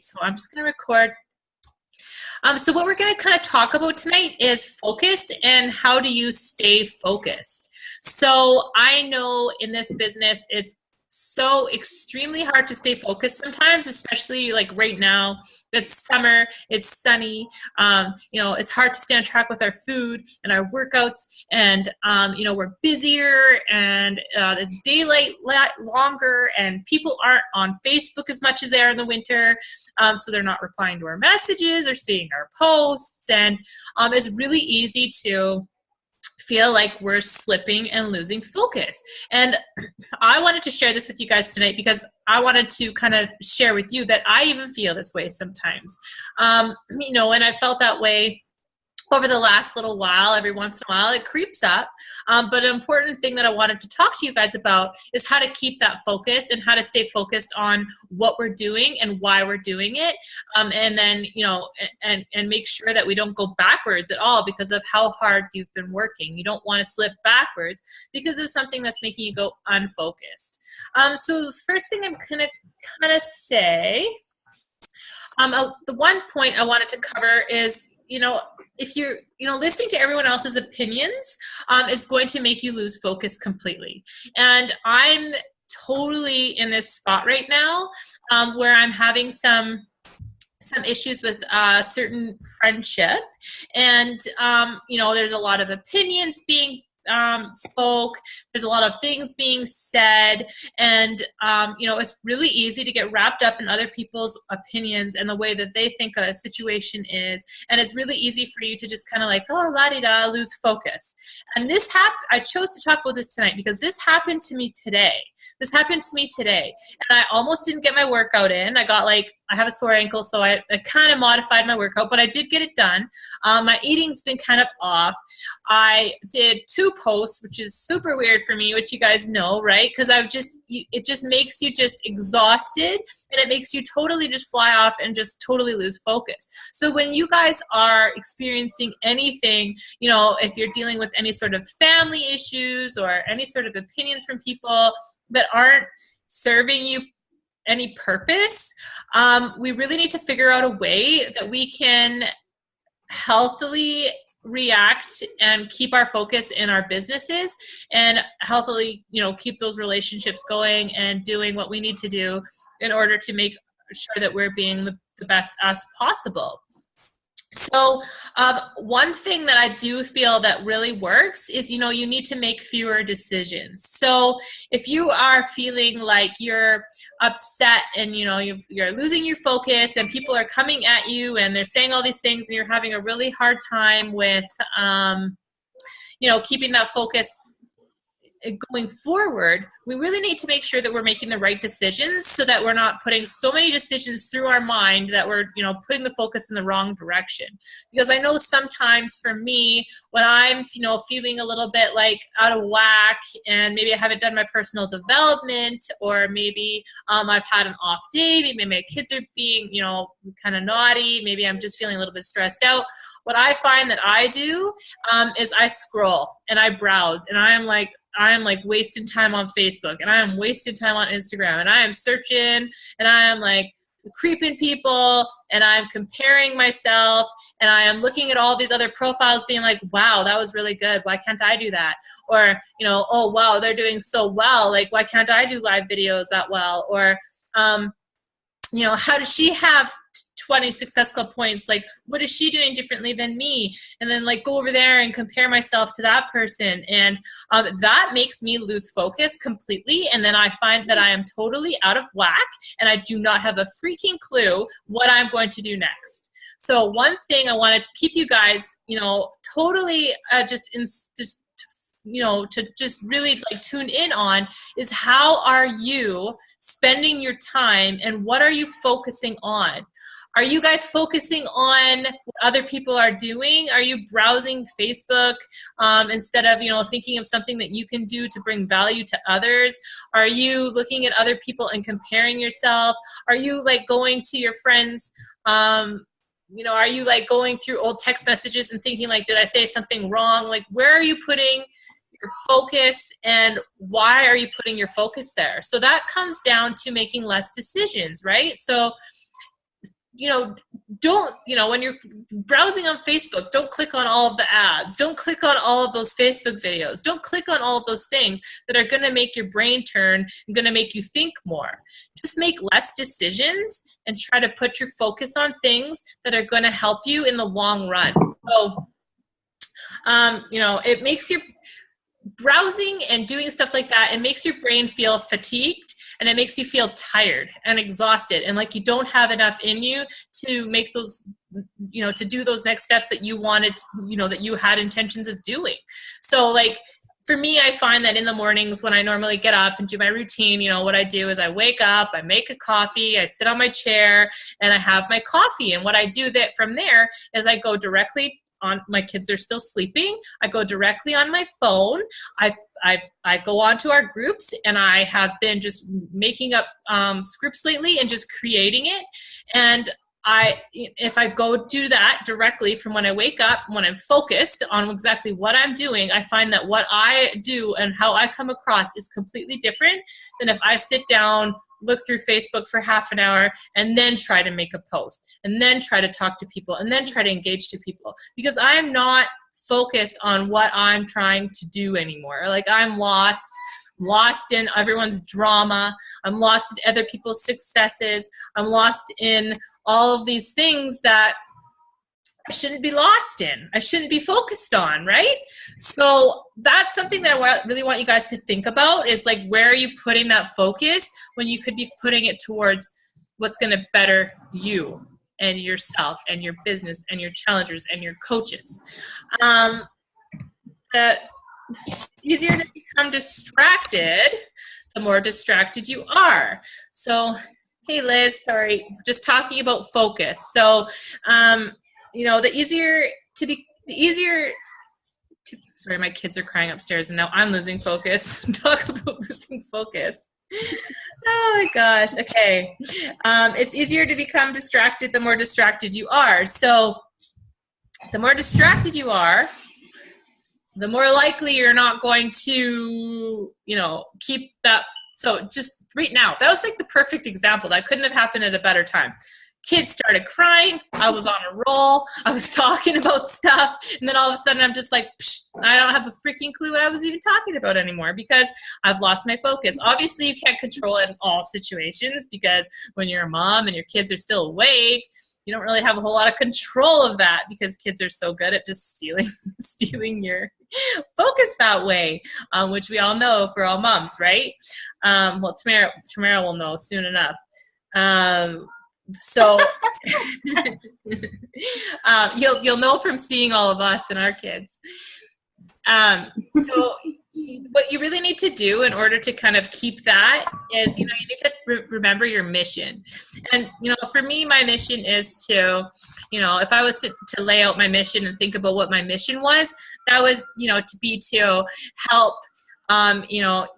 So I'm just going to record. So what we're going to kind of talk about tonight is focus and how do you stay focused. So I know in this business, it's so extremely hard to stay focused sometimes, especially like right now. It's summer, it's sunny. It's hard to stay on track with our food and our workouts, and we're busier, and the daylight longer, and people aren't on Facebook as much as they are in the winter, so they're not replying to our messages or seeing our posts, and it's really easy to feel like we're slipping and losing focus. And I wanted to share this with you guys tonight because I wanted to kind of share with you that I even feel this way sometimes. And I felt that way over the last little while. Every once in a while it creeps up, but an important thing that I wanted to talk to you guys about is how to keep that focus and how to stay focused on what we're doing and why we're doing it, and then and make sure that we don't go backwards at all because of how hard you've been working. You don't want to slip backwards because of something that's making you go unfocused. So the first thing I'm gonna kind of say, the one point I wanted to cover is, if you're, listening to everyone else's opinions is going to make you lose focus completely. And I'm totally in this spot right now where I'm having some issues with certain friendship, and there's a lot of opinions being spoke. There's a lot of things being said, and it's really easy to get wrapped up in other people's opinions and the way that they think a situation is, and it's really easy for you to just kind of like, oh, la-di-da, lose focus. And I chose to talk about this tonight because this happened to me today. And I almost didn't get my workout in. I have a sore ankle, so I kind of modified my workout, but I did get it done. My eating's been kind of off. I did 2 posts, which is super weird for me, which you guys know, right? Because it just makes you just exhausted, and it makes you totally just fly off and just totally lose focus. So when you guys are experiencing anything, if you're dealing with any sort of family issues or any sort of opinions from people that aren't serving you any purpose, we really need to figure out a way that we can healthily react and keep our focus in our businesses, and healthily, keep those relationships going and doing what we need to do in order to make sure that we're being the best us possible. So one thing that I do feel that really works is, you need to make fewer decisions. So if you are feeling like you're upset and, you're losing your focus and people are coming at you and they're saying all these things and you're having a really hard time with, keeping that focus going forward, we really need to make sure that we're making the right decisions so that we're not putting so many decisions through our mind that we're, putting the focus in the wrong direction. Because I know sometimes for me, when I'm, feeling a little bit like out of whack, and maybe I haven't done my personal development, or maybe I've had an off day, maybe my kids are being, kind of naughty, maybe I'm just feeling a little bit stressed out. What I find that I do is I scroll and I browse, and I am like wasting time on Facebook, and I am wasting time on Instagram, and I am searching, and I am like creeping people, and I'm comparing myself, and I am looking at all these other profiles being like, wow, that was really good. Why can't I do that? Or, oh, wow, they're doing so well. Like, why can't I do live videos that well? Or, how does she have 20 successful points? Like, what is she doing differently than me? And then go over there and compare myself to that person. And that makes me lose focus completely. And then I find that I am totally out of whack, and I do not have a freaking clue what I'm going to do next. So one thing I wanted to keep you guys, totally to just really tune in on is, how are you spending your time and what are you focusing on? Are you guys focusing on what other people are doing? Are you browsing Facebook instead of, thinking of something that you can do to bring value to others? Are you looking at other people and comparing yourself? Are you going to your friends? Are you going through old text messages and thinking did I say something wrong? Where are you putting your focus, and why are you putting your focus there? So that comes down to making less decisions, right? So don't, when you're browsing on Facebook, don't click on all of the ads. Don't click on all of those Facebook videos. Don't click on all of those things that are going to make your brain turn and going to make you think more. Just make less decisions and try to put your focus on things that are going to help you in the long run. So, it makes your browsing and doing stuff like that, it makes your brain feel fatigued, and it makes you feel tired and exhausted and like you don't have enough in you to make those, to do those next steps that you wanted, that you had intentions of doing. So like for me, I find that in the mornings when I normally get up and do my routine, what I do is I wake up, I make a coffee, I sit on my chair and I have my coffee. And what I do that from there is I go directly on, my kids are still sleeping. I go directly on my phone. I go onto our groups, and I have been just making up scripts lately and just creating it. And if I go do that directly from when I wake up, when I'm focused on exactly what I'm doing, I find that what I do and how I come across is completely different than if I sit down, look through Facebook for half an hour, and then try to make a post, and then try to talk to people, and then try to engage to people, because I'm not focused on what I'm trying to do anymore. Like I'm lost in everyone's drama. I'm lost in other people's successes. I'm lost in all of these things that I shouldn't be lost in. I shouldn't be focused on, right? So that's something that I really want you guys to think about, is like, where are you putting that focus when you could be putting it towards what's going to better you and yourself and your business and your challengers and your coaches. The easier to become distracted, the more distracted you are. So, hey Liz, sorry, just talking about focus. So, the easier to, sorry, my kids are crying upstairs and now I'm losing focus. Talk about losing focus. Oh my gosh. Okay. It's easier to become distracted the more distracted you are. So the more distracted you are, the more likely you're not going to, keep that. So just right now, that was like the perfect example. That couldn't have happened at a better time. Kids started crying. I was on a roll. I was talking about stuff. And then all of a sudden I'm just like, psh, I don't have a freaking clue what I was even talking about anymore because I've lost my focus. Obviously, you can't control it in all situations, because when you're a mom and your kids are still awake, you don't really have a whole lot of control of that, because kids are so good at just stealing your focus that way, which we all know for all moms, right? Well, Tamara will know soon enough. So you'll know from seeing all of us and our kids. So what you really need to do in order to kind of keep that is, you need to remember your mission. And, for me, my mission is to, if I was to lay out my mission and think about what my mission was, that was, to help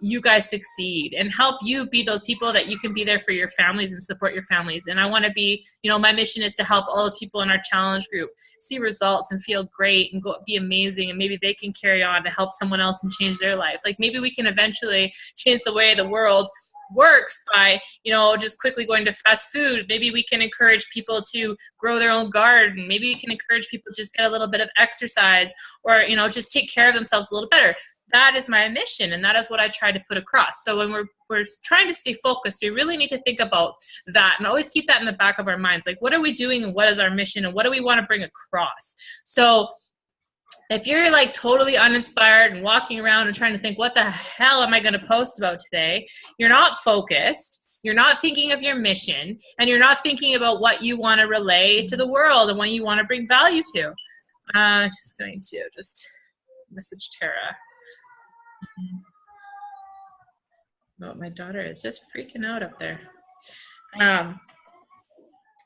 you guys succeed and help you be those people that you can be there for your families and support your families. And I want to be, my mission is to help all those people in our challenge group see results and feel great and be amazing. And maybe they can carry on to help someone else and change their life. Like maybe we can eventually change the way the world works by, just quickly going to fast food. Maybe we can encourage people to grow their own garden. Maybe we can encourage people to just get a little bit of exercise, or, just take care of themselves a little better. That is my mission, and that is what I try to put across. So when we're trying to stay focused, we really need to think about that and always keep that in the back of our minds. Like, what are we doing, and what is our mission, and what do we want to bring across? So if you're like totally uninspired and walking around and trying to think, what the hell am I going to post about today? You're not focused. You're not thinking of your mission, and you're not thinking about what you want to relay to the world and what you want to bring value to. Just going to message Tara. Oh, my daughter is just freaking out up there.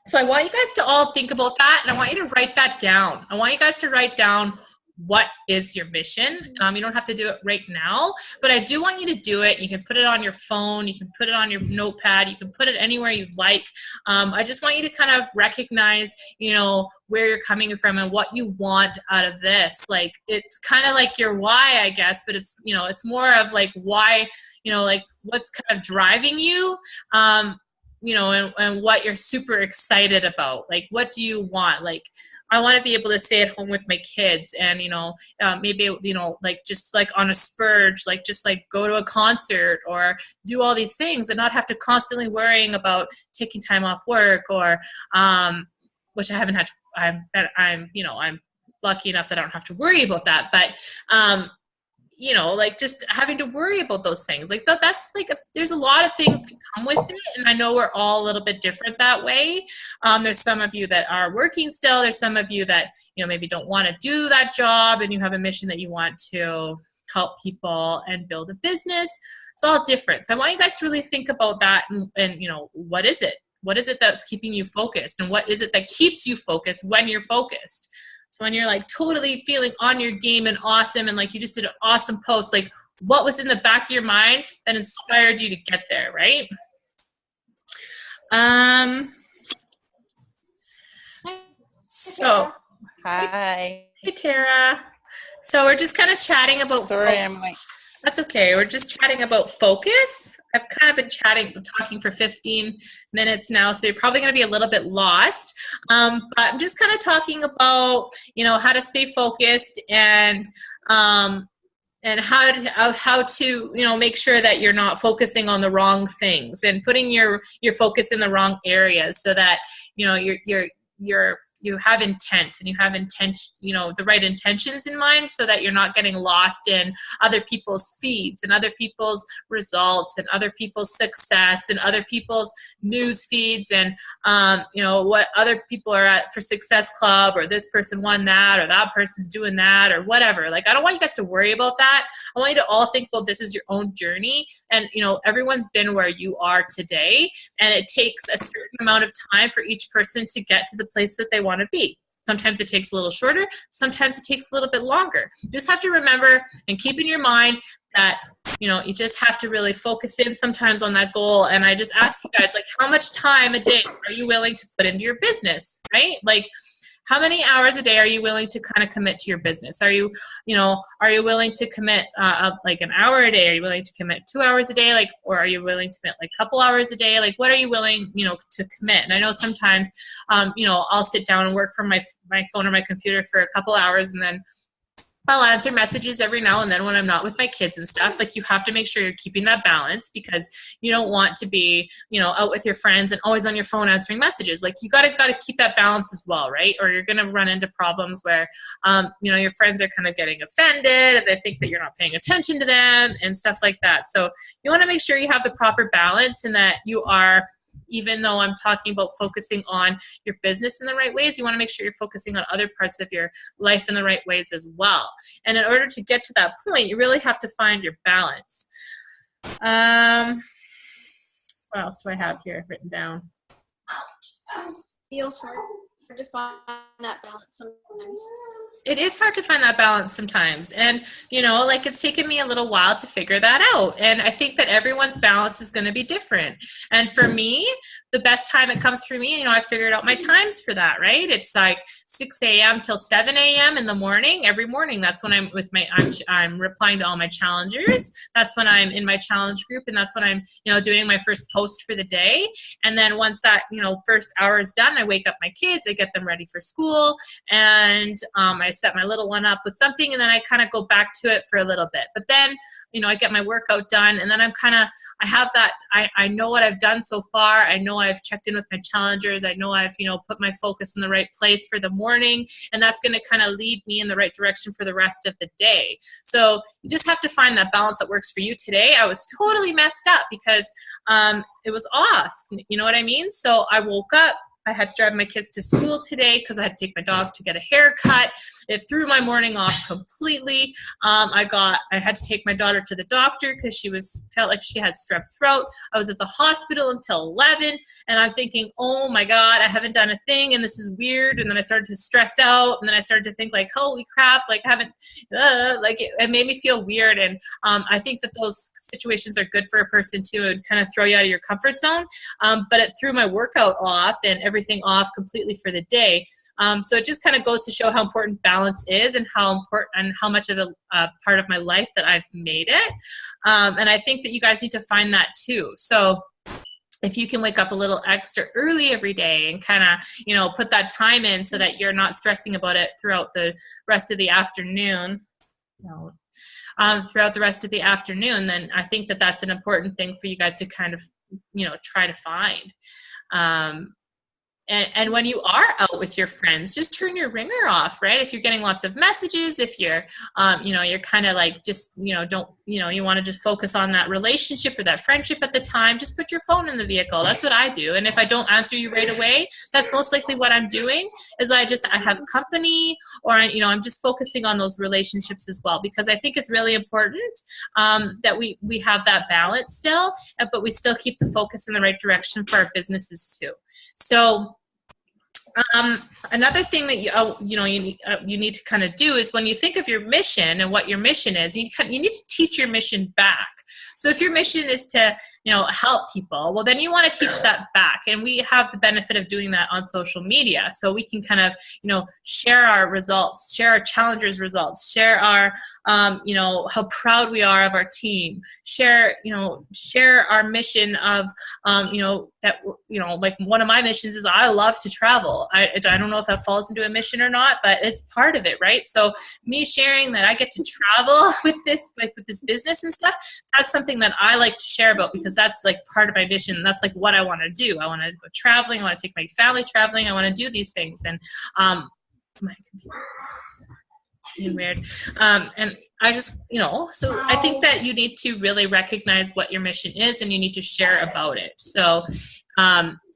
So I want you guys to all think about that, and I want you to write that down. I want you guys to write down, what is your mission? You don't have to do it right now, but I do want you to do it. You can put it on your phone. You can put it on your notepad. You can put it anywhere you like. I just want you to kind of recognize, where you're coming from and what you want out of this. Like, it's kind of like your why, I guess, but it's, it's more of like why, like what's kind of driving you. and what you're super excited about. Like, what do you want? Like, I want to be able to stay at home with my kids and, maybe, like just like on a spurge, like just like go to a concert or do all these things and not have to constantly worrying about taking time off work or, which I haven't had to, I'm lucky enough that I don't have to worry about that. But, like just having to worry about those things, like that's like, there's a lot of things that come with it. And I know we're all a little bit different that way. There's some of you that are working still. There's some of you that, maybe don't want to do that job and you have a mission that you want to help people and build a business. It's all different. So I want you guys to really think about that and what is it? What is it that's keeping you focused? And what is it that keeps you focused when you're focused? So when you're like totally feeling on your game and awesome and like you just did an awesome post, like what was in the back of your mind that inspired you to get there, right? So, hi. Hey, Tara. So we're just kind of chatting about That's okay. We're just chatting about focus. I've kind of been talking for 15 minutes now, so you're probably going to be a little bit lost. But I'm just kind of talking about, how to stay focused and how to make sure that you're not focusing on the wrong things and putting your focus in the wrong areas so that you have intent and you have the right intentions in mind so that you're not getting lost in other people's feeds and other people's results and other people's success and other people's news feeds and what other people are at for Success Club, or this person won that, or that person's doing that, or whatever. Like, I don't want you guys to worry about that. I want you to all think about this as your own journey, and everyone's been where you are today, and it takes a certain amount of time for each person to get to the place that they want to be. Sometimes it takes a little shorter, sometimes it takes a little bit longer. You just have to remember and keep in your mind that you just have to really focus in sometimes on that goal. And I just ask you guys, like, how much time a day are you willing to put into your business, right? Like, how many hours a day are you willing to kind of commit to your business? Are you willing to commit like an hour a day? Are you willing to commit 2 hours a day? Like, or are you willing to commit like a couple hours a day? Like, what are you willing, to commit? And I know sometimes, I'll sit down and work from my phone or my computer for a couple hours, and then I'll answer messages every now and then when I'm not with my kids and stuff. Like, you have to make sure you're keeping that balance, because you don't want to be, out with your friends and always on your phone answering messages. Like, you gotta keep that balance as well, right? Or you're gonna run into problems where, your friends are kind of getting offended and they think that you're not paying attention to them and stuff like that. So you want to make sure you have the proper balance, and that you are, even though I'm talking about focusing on your business in the right ways, you want to make sure you're focusing on other parts of your life in the right ways as well. And in order to get to that point, you really have to find your balance. What else do I have here written down? Feels hard to find that balance sometimes. It is hard to find that balance sometimes. And, like, it's taken me a little while to figure that out. And I think that everyone's balance is going to be different. And for me, the best time it comes for me, I figured out my times for that, right? It's like 6 a.m. till 7 a.m. in the morning, every morning. That's when I'm I'm replying to all my challengers. That's when I'm in my challenge group. And that's when I'm, doing my first post for the day. And then once that, first hour is done, I wake up my kids, I get them ready for school, and I set my little one up with something, and then I kind of go back to it for a little bit. But then, I get my workout done, and then I have that, I know what I've done so far. I know I've checked in with my challengers. I know I've, put my focus in the right place for the morning, and that's going to kind of lead me in the right direction for the rest of the day. So you just have to find that balance that works for you. Today, I was totally messed up because it was off. You know what I mean? So I woke up, I had to drive my kids to school today because I had to take my dog to get a haircut. It threw my morning off completely. I had to take my daughter to the doctor because she felt like she had strep throat. I was at the hospital until 11, and I'm thinking, oh my God, I haven't done a thing, and this is weird. And then I started to stress out, and then I started to think, like, holy crap, like, it made me feel weird. And I think that those situations are good for a person too, and kind of throw you out of your comfort zone. But it threw my workout off and everything off completely for the day. So it just kind of goes to show how important balance is, and how important and how much of a part of my life that I've made it. And I think that you guys need to find that too. So if you can wake up a little extra early every day and kind of, you know, put that time in so that you're not stressing about it throughout the rest of the afternoon, throughout the rest of the afternoon, then I think that that's an important thing for you guys to kind of, you know, try to find. And when you are out with your friends, just turn your ringer off, right? If you're getting lots of messages, if you're, you know, you're kind of like just, you know, don't, you know, you want to just focus on that relationship or that friendship at the time, just put your phone in the vehicle. That's what I do. And if I don't answer you right away, that's most likely what I'm doing is I have company, or, you know, I'm just focusing on those relationships as well, because I think it's really important that we have that balance still, but we still keep the focus in the right direction for our businesses too. So, another thing that you need to kind of do is when you think of your mission and what your mission is, you need to teach your mission back. So if your mission is to, you know, help people, well, then you want to teach that back. And we have the benefit of doing that on social media. So we can kind of, you know, share our results, share our challengers results, share our, you know, how proud we are of our team, share our mission of, you know, that, you know, like one of my missions is I love to travel. I don't know if that falls into a mission or not, but it's part of it, right? So me sharing that I get to travel with this, like with this business and stuff, that's something that I like to share about, because that's like part of my mission. That's like what I want to do. I want to go traveling. I want to take my family traveling. I want to do these things. And my computer's being weird. And I just, you know, so I think that you need to really recognize what your mission is, and you need to share about it. So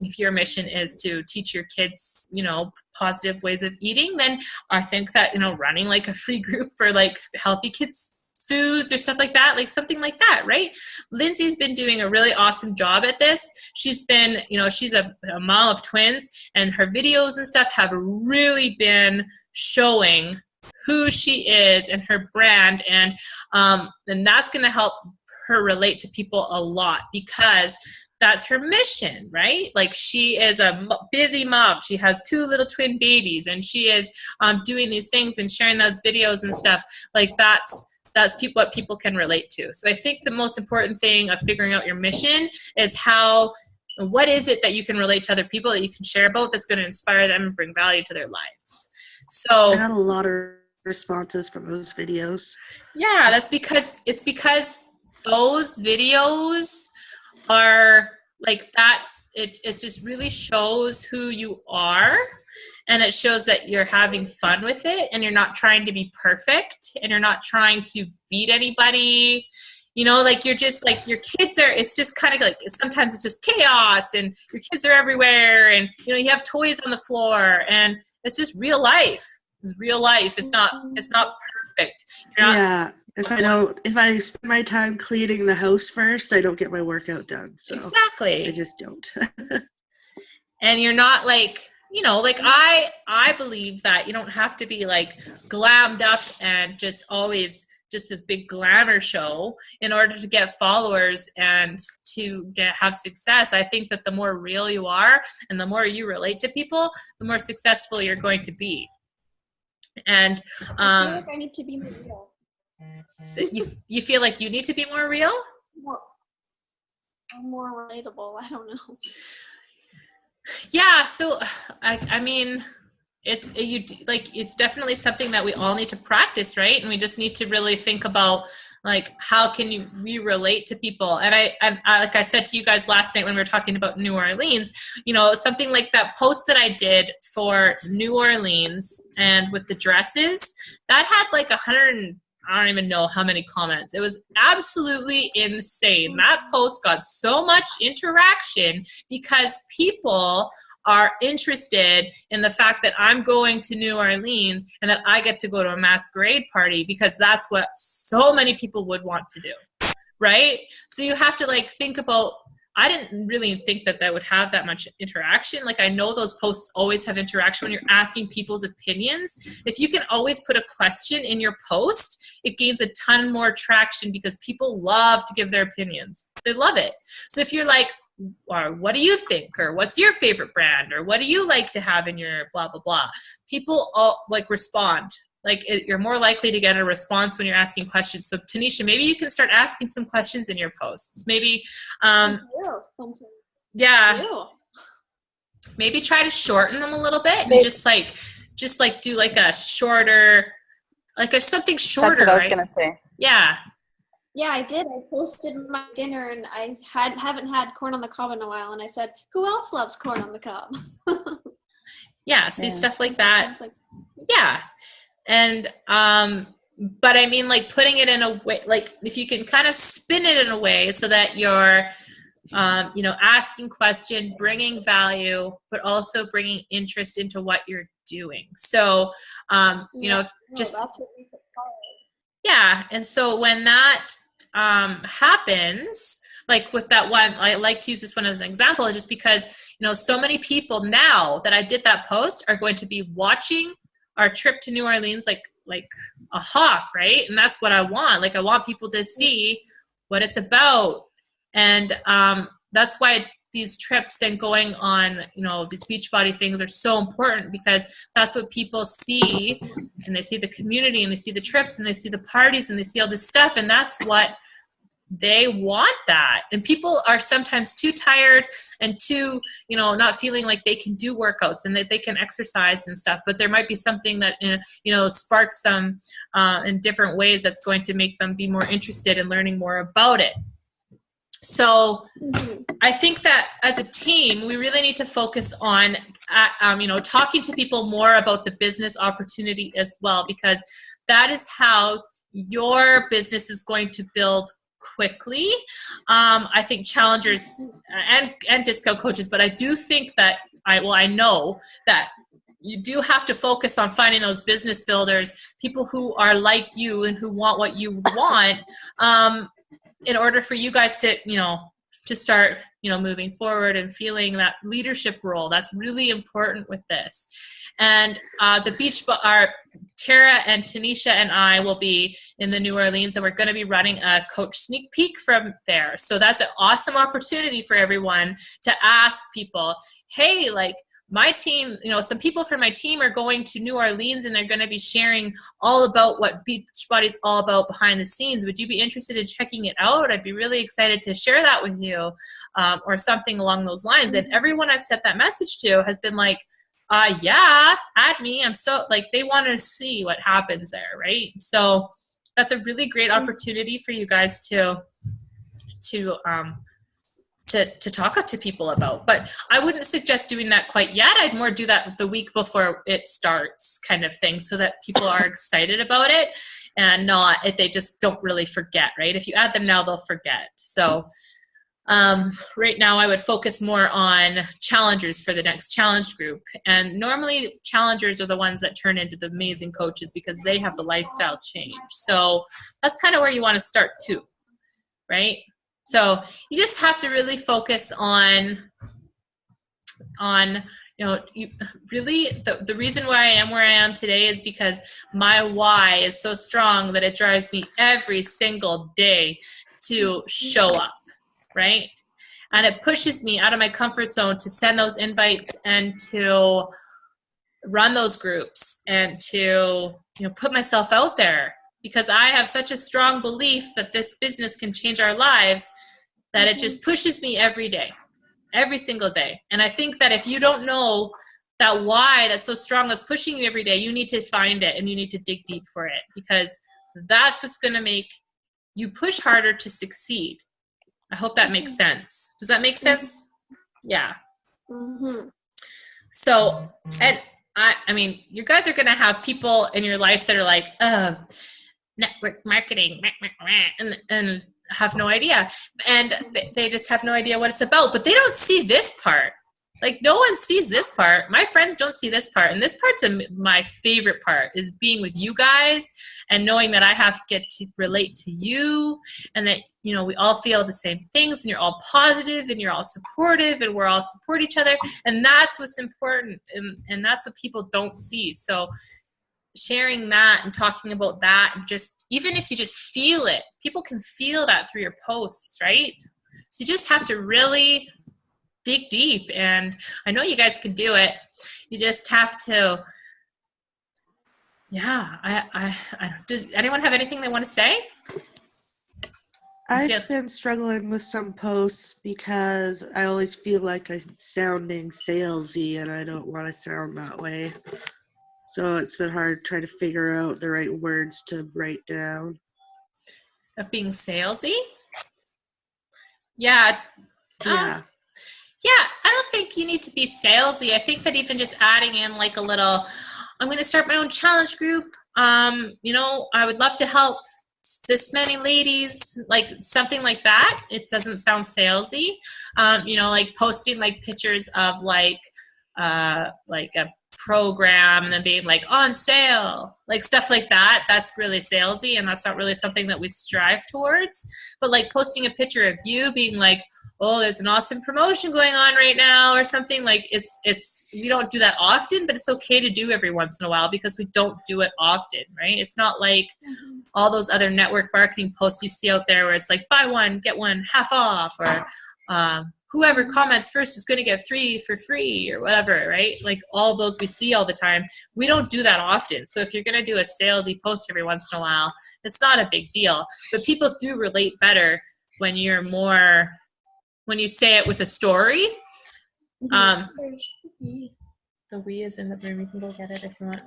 if your mission is to teach your kids, you know, positive ways of eating, then I think that, you know, running like a free group for like healthy kids foods or stuff like that, like something like that, right? Lindsay's been doing a really awesome job at this. She's been, you know, she's a mom of twins, and her videos and stuff have really been showing who she is and her brand, and that's going to help her relate to people a lot, because that's her mission, right? Like she is a busy mom. She has 2 little twin babies, and she is doing these things and sharing those videos and stuff. Like that's what people can relate to. So I think the most important thing of figuring out your mission is what is it that you can relate to other people, that you can share about, that's going to inspire them and bring value to their lives. So I got a lot of responses from those videos. Yeah, that's because those videos are like, it just really shows who you are, and it shows that you're having fun with it, and you're not trying to be perfect, and you're not trying to beat anybody. You know, like you're just like, your kids are, it's just kind of like, sometimes it's just chaos, and your kids are everywhere, and, you know, you have toys on the floor, and it's just real life. It's real life. It's not perfect. Yeah. If I spend my time cleaning the house first, I don't get my workout done. So exactly. I just don't. And you're not like, you know, like I believe that you don't have to be like glammed up and just always just this big glamour show in order to get followers and to have success. I think that the more real you are and the more you relate to people, the more successful you're going to be. And I feel like I need to be more real. You feel like you need to be more real? More relatable. I don't know. Yeah, so I mean, it's definitely something that we all need to practice, right? And we just need to really think about like, how can we relate to people? And I like I said to you guys last night when we were talking about New Orleans, you know, something like that post that I did for New Orleans and with the dresses, that had like I don't even know how many comments. It was absolutely insane. That post got so much interaction because people are interested in the fact that I'm going to New Orleans and that I get to go to a masquerade party, because that's what so many people would want to do, right? So you have to like think about, I didn't really think that would have that much interaction. Like, I know those posts always have interaction when you're asking people's opinions. If you can always put a question in your post, it gains a ton more traction because people love to give their opinions. They love it. So if you're like, or what do you think? Or what's your favorite brand? Or what do you like to have in your blah, blah, blah? People all like respond. Like, you're more likely to get a response when you're asking questions. So Tanisha, maybe you can start asking some questions in your posts. Maybe, Yeah. You. Maybe try to shorten them a little bit and just like do like a shorter, like a something shorter. That's what I was right? gonna say. Yeah. Yeah, I did. I posted my dinner, and I haven't had corn on the cob in a while, and I said, "Who else loves corn on the cob?" Yeah. See, stuff like that. Like, Yeah. And but I mean, like putting it in a way, like if you can kind of spin it in a way so that you're asking question, bringing value, but also bringing interest into what you're doing. So just that's what makes it hard. yeah. And so when that happens, like with that one, I like to use this one as an example, just because, so many people now that I did that post are going to be watching our trip to New Orleans like a hawk, right? And that's what I want. Like I want people to see what it's about. And that's why these trips and going on, these Beachbody things are so important, because that's what people see, and they see the community, and they see the trips, and they see the parties, and they see all this stuff, and that's what they want. That. And people are sometimes too tired and too, not feeling like they can do workouts and that they can exercise and stuff, but there might be something that, sparks them in different ways that's going to make them be more interested in learning more about it. So I think that as a team, we really need to focus on, talking to people more about the business opportunity as well, because that is how your business is going to build quickly. I think challengers and discount coaches, but I do think that I know that you do have to focus on finding those business builders, people who are like you and who want what you want, in order for you guys to, to start, moving forward and feeling that leadership role. That's really important with this. And Tara and Tanisha and I will be in the New Orleans, and we're going to be running a coach sneak peek from there. So that's an awesome opportunity for everyone to ask people, hey, like, my team, some people from my team are going to New Orleans, and they're going to be sharing all about what Beachbody is all about behind the scenes. Would you be interested in checking it out? I'd be really excited to share that with you, or something along those lines. And everyone I've sent that message to has been like, yeah, add me. I'm so, like, they want to see what happens there, right? So that's a really great opportunity for you guys to talk to people about. But I wouldn't suggest doing that quite yet. I'd more do that the week before it starts, kind of thing, so that people are excited about it and they just don't really forget, right? If you add them now, they'll forget. So right now I would focus more on challengers for the next challenge group. And normally challengers are the ones that turn into the amazing coaches, because they have the lifestyle change. So that's kind of where you want to start too, right? So you just have to really focus on really the reason why I am where I am today is because my why is so strong that it drives me every single day to show up, right? And it pushes me out of my comfort zone to send those invites and to run those groups and to, put myself out there, because I have such a strong belief that this business can change our lives that it just pushes me every day, every single day. And I think that if you don't know that why that's so strong that's pushing you every day, you need to find it and you need to dig deep for it, because that's what's going to make you push harder to succeed. I hope that makes sense. Does that make sense? Yeah. Mm-hmm. So, and I mean, you guys are going to have people in your life that are like, network marketing, and have no idea. And they just have no idea what it's about, but they don't see this part. Like, no one sees this part. My friends don't see this part. And this part's my favorite part, is being with you guys and knowing that I have to get to relate to you, and that, we all feel the same things, and you're all positive, and you're all supportive, and we're all support each other. And that's what's important. And that's what people don't see. So sharing that and talking about that, and just, even if you just feel it, people can feel that through your posts, right? So you just have to really dig deep, and I know you guys can do it. You just have to, yeah. Does anyone have anything they want to say? I've been struggling with some posts because I always feel like I'm sounding salesy and I don't want to sound that way. So it's been hard trying to figure out the right words to write down. Of being salesy? Yeah. Yeah. Yeah, I don't think you need to be salesy. I think that even just adding in like a little, I'm going to start my own challenge group. I would love to help this many ladies, like something like that. It doesn't sound salesy. Like posting like pictures of like a program and then being like on sale, like stuff like that. That's really salesy, and that's not really something that we strive towards. But like posting a picture of you being like, oh, there's an awesome promotion going on right now or something, like it's we don't do that often, but it's okay to do every once in a while because we don't do it often, right? It's not like all those other network marketing posts you see out there where it's like buy one, get one half off, or whoever comments first is going to get 3 for free or whatever, right? Like all those we see all the time. We don't do that often. So if you're going to do a salesy post every once in a while, it's not a big deal. But people do relate better when you say it with a story. The Wii is in the room. You can go get it if you want.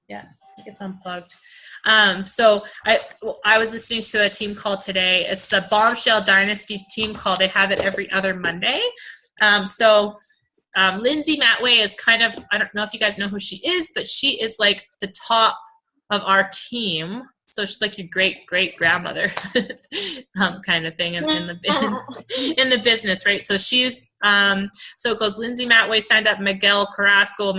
Yeah, I think it's unplugged. So I was listening to a team call today. It's the Bombshell Dynasty team call. They have it every other Monday. Lindsay Matway is kind of, I don't know if you guys know who she is, but she is like the top of our team. So she's like your great grandmother kind of thing in the business, right? So she's so it goes Lindsay Matway signed up Miguel Carrasco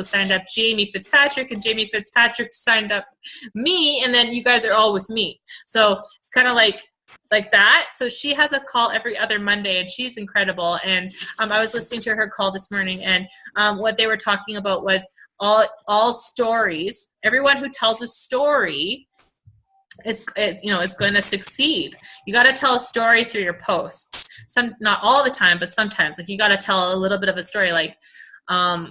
signed up Jamie Fitzpatrick, and Jamie Fitzpatrick signed up me, and then you guys are all with me. So it's kind of like that. So she has a call every other Monday, and she's incredible. And I was listening to her call this morning, and what they were talking about was all stories. Everyone who tells a story is going to succeed. You got to tell a story through your posts. Not all the time, but sometimes. Like you got to tell a little bit of a story, like a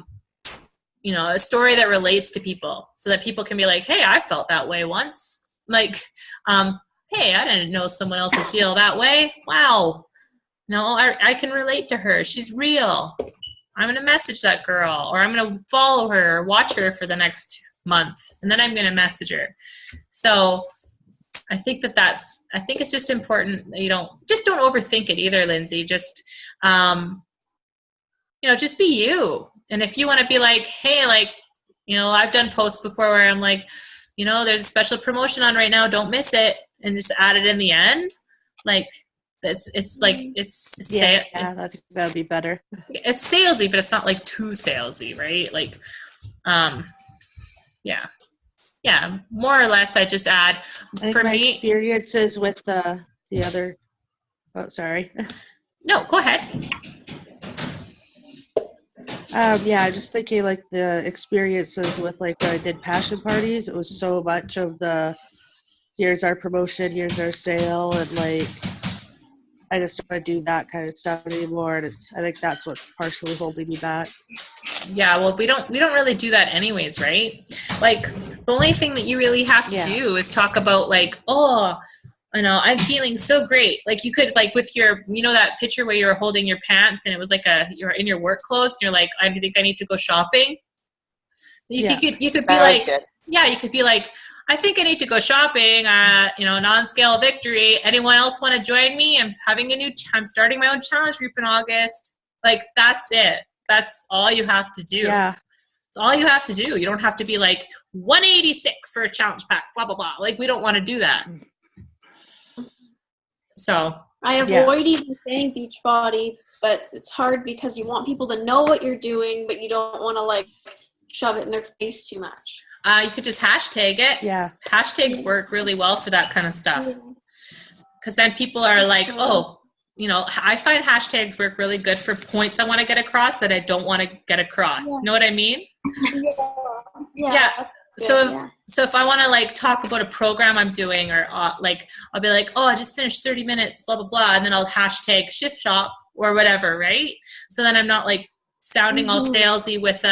story that relates to people, so that people can be like, hey, I felt that way once. Like, hey, I didn't know someone else would feel that way. Wow. No, I can relate to her. She's real. I'm going to message that girl, or I'm going to follow her or watch her for the next month, and then I'm going to message her. So I think I think it's just important that you don't overthink it either, Lindsay. Just, just be you. And if you want to be like, hey, I've done posts before where I'm like, there's a special promotion on right now, don't miss it, and just add it in the end. Like, that would be better. It's salesy, but it's not like too salesy, right? Like, yeah, more or less. I just add for me experiences with the other. Oh, sorry. No, go ahead. Just thinking like the experiences with like when I did passion parties. It was so much of the here's our promotion, here's our sale, and like I just don't want to do that kind of stuff anymore. And I think that's what's partially holding me back. Yeah, well, we don't really do that anyways, right? Like the only thing that you really have to do is talk about like, oh, I'm feeling so great. Like you could like with your, that picture where you were holding your pants and it was like you're in your work clothes and you're like, I think I need to go shopping. You could be like, you could be like, I think I need to go shopping. Non-scale victory. Anyone else want to join me? I'm starting my own challenge group in August. Like that's it. That's all you have to do. Yeah. It's all you have to do. You don't have to be like 186 for a challenge pack, blah, blah, blah. Like we don't want to do that. So I avoid even saying Beachbody, but it's hard because you want people to know what you're doing, but you don't want to like shove it in their face too much. You could just hashtag it. Yeah. Hashtags work really well for that kind of stuff. Because then people are like, oh, I find hashtags work really good for points I want to get across that I don't want to get across. Yeah. Know what I mean? Yeah. So if I want to like talk about a program I'm doing, or like I'll be like, oh, I just finished 30 minutes, blah, blah, blah. And then I'll hashtag shift shop or whatever, right? So then I'm not like sounding all salesy with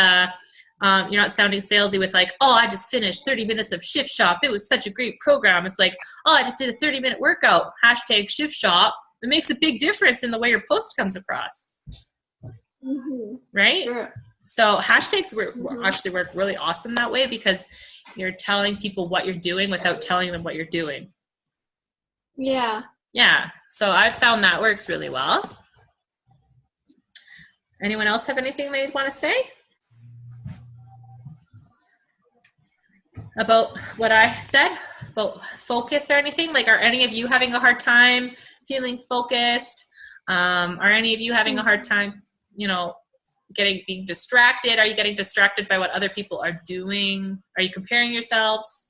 You're not sounding salesy with like, oh, I just finished 30 minutes of shift shop. It was such a great program. It's like, oh, I just did a 30-minute workout. Hashtag shift shop. It makes a big difference in the way your post comes across. Mm-hmm. Right? Sure. So hashtags actually work really awesome that way because you're telling people what you're doing without telling them what you're doing. Yeah. Yeah. So I've found that works really well. Anyone else have anything they'd want to say about what I said about focus or anything? Like, are any of you having a hard time feeling focused? Are any of you having a hard time, being distracted? Are you getting distracted by what other people are doing? Are you comparing yourselves?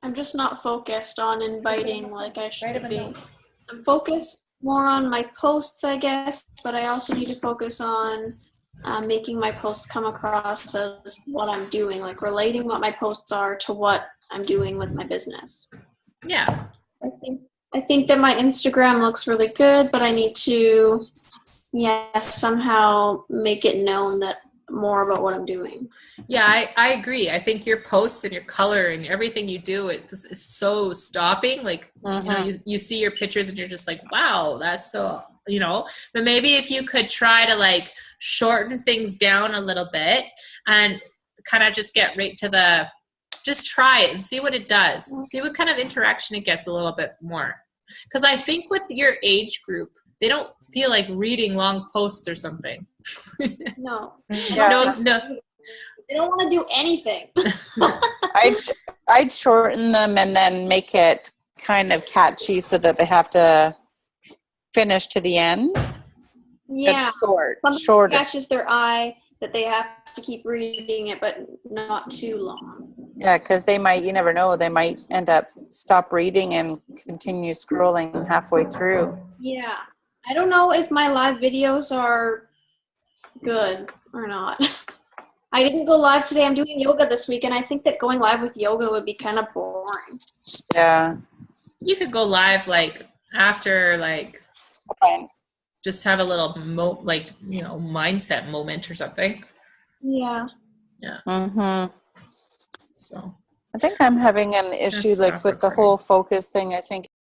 I'm just not focused on inviting like I should be. I'm focused more on my posts, I guess, but I also need to focus on making my posts come across as what I'm doing, like relating what my posts are to what I'm doing with my business. Yeah. I think that my Instagram looks really good, but I need to, somehow make it known that more about what I'm doing. Yeah, I agree. I think your posts and your color and everything you do is so stopping. Like, you see your pictures and you're just like, wow, that's so, but maybe if you could try to like shorten things down a little bit and kind of just get right to just try it and see what it does. See what kind of interaction it gets a little bit more. Because I think with your age group, they don't feel like reading long posts or something. No. No. They don't want to do anything. I'd shorten them and then make it kind of catchy so that they have to finish to the end. Yeah. Short. Catches their eye that they have to keep reading it, but not too long. Yeah, because you never know, they might end up stop reading and continue scrolling halfway through. Yeah. I don't know if my live videos are good or not. I didn't go live today. I'm doing yoga this week, and I think that going live with yoga would be kind of boring. Yeah. You could go live like after just have a little mindset moment or something. Yeah. Yeah. Mm-hmm. So I think I'm having an issue with the whole focus thing. I think